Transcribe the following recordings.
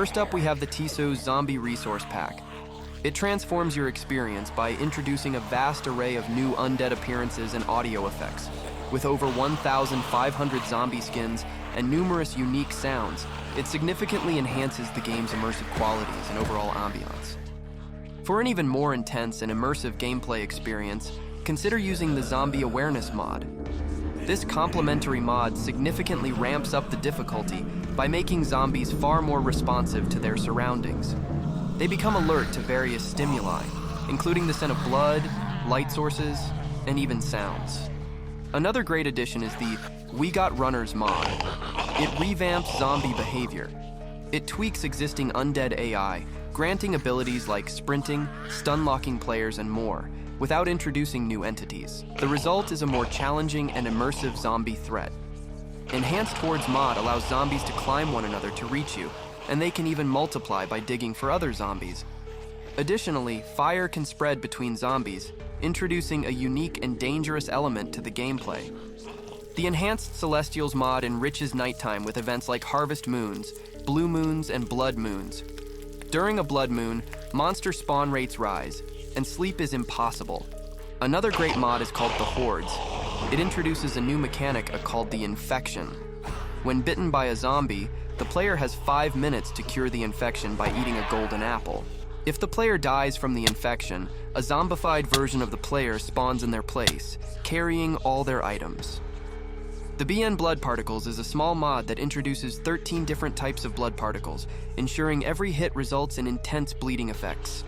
First up, we have the tissue Zombie Resource Pack. It transforms your experience by introducing a vast array of new undead appearances and audio effects. With over 1,500 zombie skins and numerous unique sounds, it significantly enhances the game's immersive qualities and overall ambiance. For an even more intense and immersive gameplay experience, consider using the Zombie Awareness mod. This complementary mod significantly ramps up the difficulty by making zombies far more responsive to their surroundings. They become alert to various stimuli, including the scent of blood, light sources, and even sounds. Another great addition is the We Got Runners mod. It revamps zombie behavior. It tweaks existing undead AI, granting abilities like sprinting, stun-locking players, and more, without introducing new entities. The result is a more challenging and immersive zombie threat. Enhanced Hordes mod allows zombies to climb one another to reach you, and they can even multiply by digging for other zombies. Additionally, fire can spread between zombies, introducing a unique and dangerous element to the gameplay. The Enhanced Celestials mod enriches nighttime with events like Harvest Moons, Blue Moons, and Blood Moons. During a blood moon, monster spawn rates rise, and sleep is impossible. Another great mod is called the Hordes. It introduces a new mechanic called the infection. When bitten by a zombie, the player has 5 minutes to cure the infection by eating a golden apple. If the player dies from the infection, a zombified version of the player spawns in their place, carrying all their items. The BN Blood Particles is a small mod that introduces 13 different types of blood particles, ensuring every hit results in intense bleeding effects.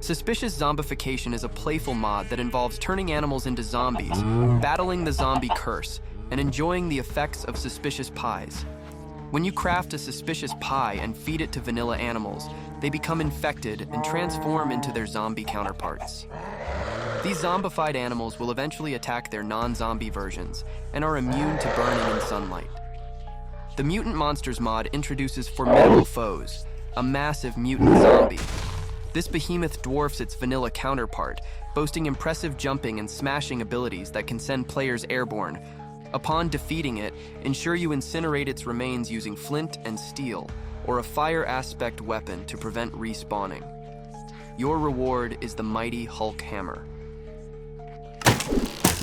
Suspicious Zombification is a playful mod that involves turning animals into zombies, battling the zombie curse, and enjoying the effects of suspicious pies. When you craft a suspicious pie and feed it to vanilla animals, they become infected and transform into their zombie counterparts. These zombified animals will eventually attack their non-zombie versions and are immune to burning in sunlight. The Mutant Monsters mod introduces Formidable Foes, a massive mutant zombie. This behemoth dwarfs its vanilla counterpart, boasting impressive jumping and smashing abilities that can send players airborne. Upon defeating it, ensure you incinerate its remains using flint and steel, or a fire aspect weapon to prevent respawning. Your reward is the mighty Hulk Hammer.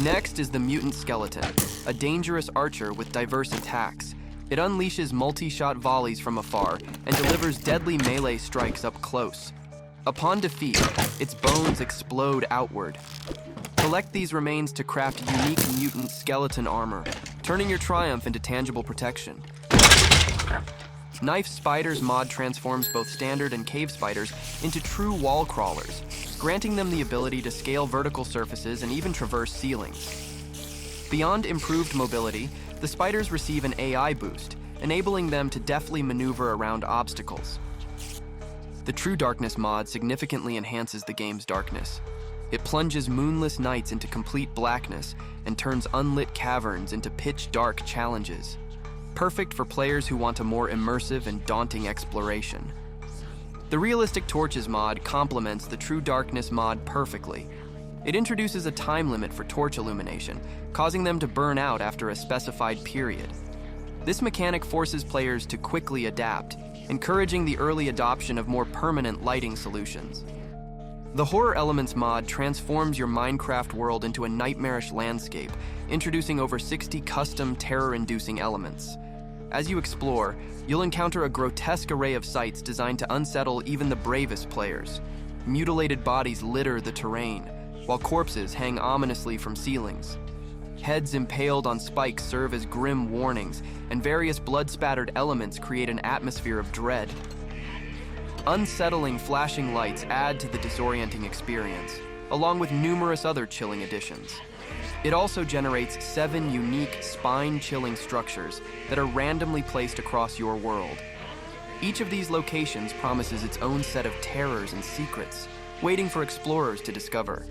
Next is the Mutant Skeleton, a dangerous archer with diverse attacks. It unleashes multi-shot volleys from afar and delivers deadly melee strikes up close. Upon defeat, its bones explode outward. Collect these remains to craft unique mutant skeleton armor, turning your triumph into tangible protection. Knife Spiders mod transforms both standard and cave spiders into true wall crawlers, granting them the ability to scale vertical surfaces and even traverse ceilings. Beyond improved mobility, the spiders receive an AI boost, enabling them to deftly maneuver around obstacles. The True Darkness mod significantly enhances the game's darkness. It plunges moonless nights into complete blackness and turns unlit caverns into pitch-dark challenges. Perfect for players who want a more immersive and daunting exploration. The Realistic Torches mod complements the True Darkness mod perfectly. It introduces a time limit for torch illumination, causing them to burn out after a specified period. This mechanic forces players to quickly adapt, encouraging the early adoption of more permanent lighting solutions. The Horror Elements mod transforms your Minecraft world into a nightmarish landscape, introducing over 60 custom terror-inducing elements. As you explore, you'll encounter a grotesque array of sights designed to unsettle even the bravest players. Mutilated bodies litter the terrain, while corpses hang ominously from ceilings. Heads impaled on spikes serve as grim warnings, and various blood-spattered elements create an atmosphere of dread. Unsettling flashing lights add to the disorienting experience, along with numerous other chilling additions. It also generates 7 unique spine-chilling structures that are randomly placed across your world. Each of these locations promises its own set of terrors and secrets, waiting for explorers to discover.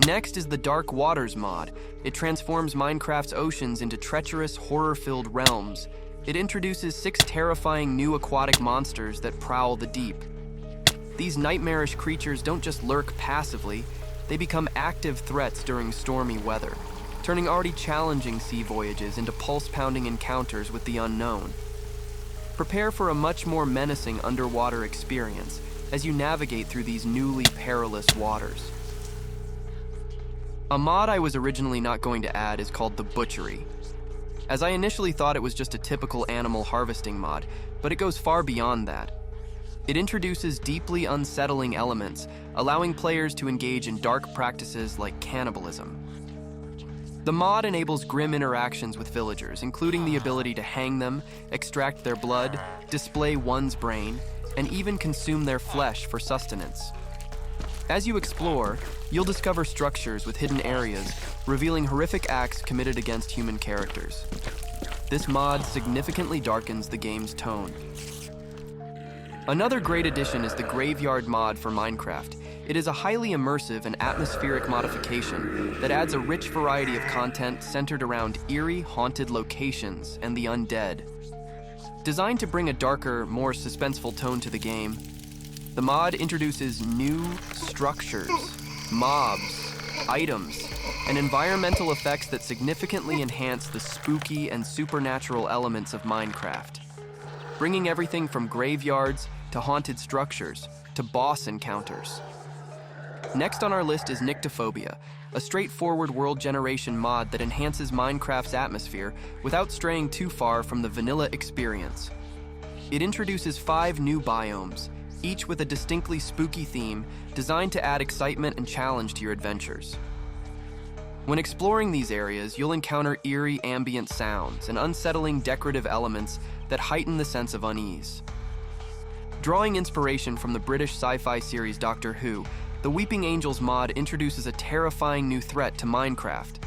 Next is the Dark Waters mod. It transforms Minecraft's oceans into treacherous, horror-filled realms. It introduces 6 terrifying new aquatic monsters that prowl the deep. These nightmarish creatures don't just lurk passively, they become active threats during stormy weather, turning already challenging sea voyages into pulse-pounding encounters with the unknown. Prepare for a much more menacing underwater experience as you navigate through these newly perilous waters. A mod I was originally not going to add is called the Butchery, as I initially thought it was just a typical animal harvesting mod, but it goes far beyond that. It introduces deeply unsettling elements, allowing players to engage in dark practices like cannibalism. The mod enables grim interactions with villagers, including the ability to hang them, extract their blood, display one's brain, and even consume their flesh for sustenance. As you explore, you'll discover structures with hidden areas, revealing horrific acts committed against human characters. This mod significantly darkens the game's tone. Another great addition is the Graveyard mod for Minecraft. It is a highly immersive and atmospheric modification that adds a rich variety of content centered around eerie, haunted locations and the undead. Designed to bring a darker, more suspenseful tone to the game, the mod introduces new structures, mobs, items, and environmental effects that significantly enhance the spooky and supernatural elements of Minecraft, bringing everything from graveyards to haunted structures to boss encounters. Next on our list is Nyctophobia, a straightforward world generation mod that enhances Minecraft's atmosphere without straying too far from the vanilla experience. It introduces 5 new biomes, each with a distinctly spooky theme designed to add excitement and challenge to your adventures. When exploring these areas, you'll encounter eerie ambient sounds and unsettling decorative elements that heighten the sense of unease. Drawing inspiration from the British sci-fi series Doctor Who, the Weeping Angels mod introduces a terrifying new threat to Minecraft.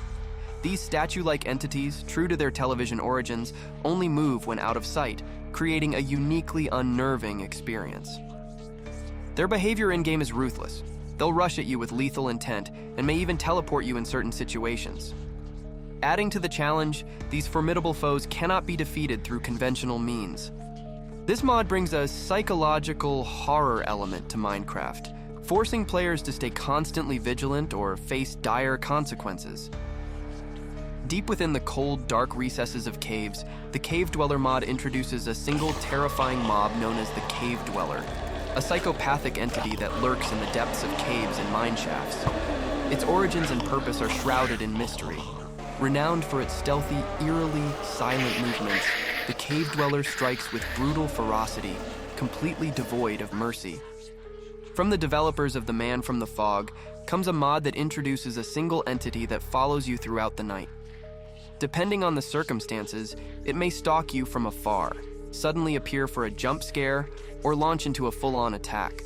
These statue-like entities, true to their television origins, only move when out of sight, creating a uniquely unnerving experience. Their behavior in-game is ruthless. They'll rush at you with lethal intent and may even teleport you in certain situations. Adding to the challenge, these formidable foes cannot be defeated through conventional means. This mod brings a psychological horror element to Minecraft, forcing players to stay constantly vigilant or face dire consequences. Deep within the cold, dark recesses of caves, the Cave Dweller mod introduces a single terrifying mob known as the Cave Dweller, a psychopathic entity that lurks in the depths of caves and mineshafts. Its origins and purpose are shrouded in mystery. Renowned for its stealthy, eerily silent movements, the Cave Dweller strikes with brutal ferocity, completely devoid of mercy. From the developers of The Man from the Fog comes a mod that introduces a single entity that follows you throughout the night. Depending on the circumstances, it may stalk you from afar, suddenly appear for a jump scare, or launch into a full-on attack.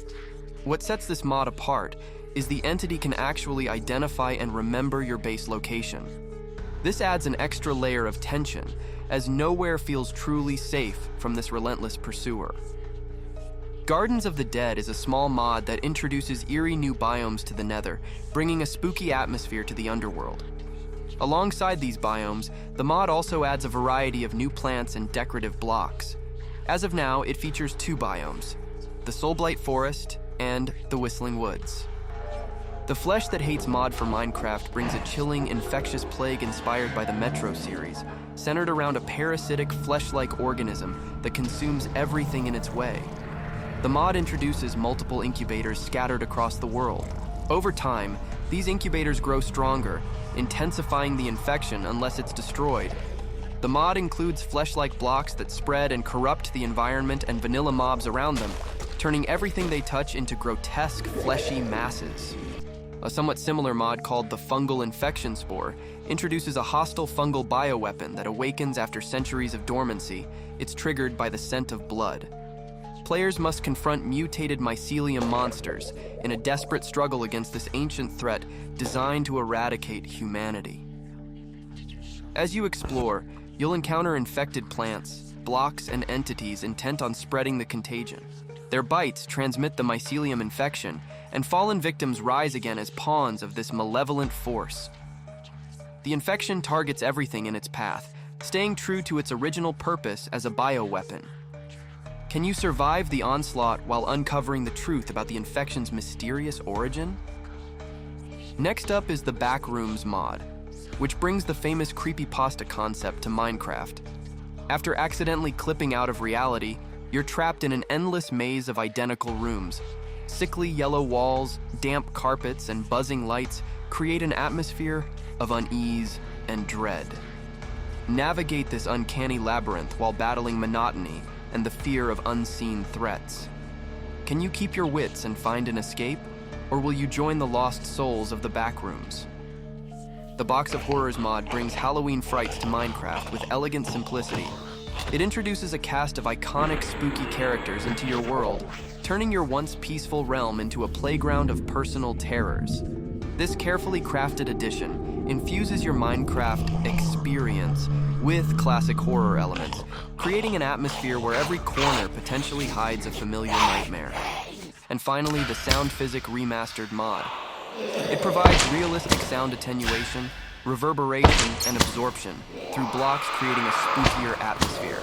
What sets this mod apart is the entity can actually identify and remember your base location. This adds an extra layer of tension, as nowhere feels truly safe from this relentless pursuer. Gardens of the Dead is a small mod that introduces eerie new biomes to the Nether, bringing a spooky atmosphere to the underworld. Alongside these biomes, the mod also adds a variety of new plants and decorative blocks. As of now, it features 2 biomes, the Soulblight Forest and the Whistling Woods. The Flesh That Hates mod for Minecraft brings a chilling, infectious plague inspired by the Metro series, centered around a parasitic, flesh-like organism that consumes everything in its way. The mod introduces multiple incubators scattered across the world. Over time, these incubators grow stronger, intensifying the infection unless it's destroyed. The mod includes flesh-like blocks that spread and corrupt the environment and vanilla mobs around them, turning everything they touch into grotesque, fleshy masses. A somewhat similar mod called the Fungal Infection Spore introduces a hostile fungal bioweapon that awakens after centuries of dormancy. It's triggered by the scent of blood. Players must confront mutated mycelium monsters in a desperate struggle against this ancient threat designed to eradicate humanity. As you explore, you'll encounter infected plants, blocks, and entities intent on spreading the contagion. Their bites transmit the mycelium infection, and fallen victims rise again as pawns of this malevolent force. The infection targets everything in its path, staying true to its original purpose as a bioweapon. Can you survive the onslaught while uncovering the truth about the infection's mysterious origin? Next up is the Backrooms mod, which brings the famous creepypasta concept to Minecraft. After accidentally clipping out of reality, you're trapped in an endless maze of identical rooms. Sickly yellow walls, damp carpets, and buzzing lights create an atmosphere of unease and dread. Navigate this uncanny labyrinth while battling monotony and the fear of unseen threats. Can you keep your wits and find an escape, or will you join the lost souls of the backrooms? The Box of Horrors mod brings Halloween frights to Minecraft with elegant simplicity. It introduces a cast of iconic spooky characters into your world, turning your once peaceful realm into a playground of personal terrors. This carefully crafted edition infuses your Minecraft experience with classic horror elements, creating an atmosphere where every corner potentially hides a familiar nightmare. And finally, the Sound Physic Remastered mod. It provides realistic sound attenuation, reverberation, and absorption through blocks, creating a spookier atmosphere.